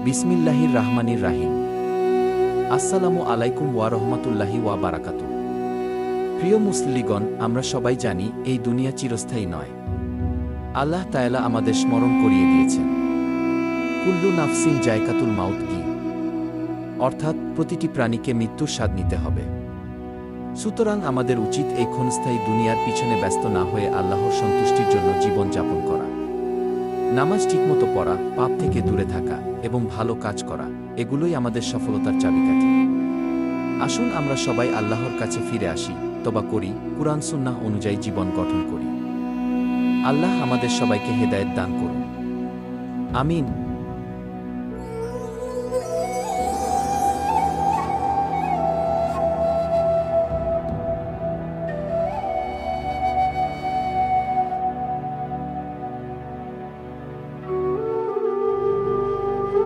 বিসমিল্লাহির রাহমানির রাহিম। আসসালামু আলাইকুম ওয়া রাহমাতুল্লাহি ওয়া বারাকাতুহু। প্রিয় মুসলিগণ, আমরা সবাই জানি এই দুনিয়া চিরস্থায়ী নয়। আল্লাহ তাআলা আমাদের স্মরণ করিয়ে দিয়েছেন, কুল্লু নাফসিন জায়কাতুল মাউত কি, অর্থাৎ প্রতিটি প্রাণীকে মৃত্যুর স্বাদ নিতে হবে। সুতরাং আমাদের উচিত এই ক্ষণস্থায়ী দুনিয়ার পিছনে ব্যস্ত না হয়ে আল্লাহর সন্তুষ্টির জন্য জীবন যাপন করা। নামাজ ঠিকমতো পড়া, পাপ থেকে দূরে থাকা এবং ভালো কাজ করা, এগুলোই আমাদের সফলতার চাবিকাঠি। আসুন আমরা সবাই আল্লাহর কাছে ফিরে আসি, তওবা করি, কুরআন সুন্নাহ অনুযায়ী জীবন গঠন করি। আল্লাহ আমাদের সবাইকে হেদায়েত দান করুন। আমিন।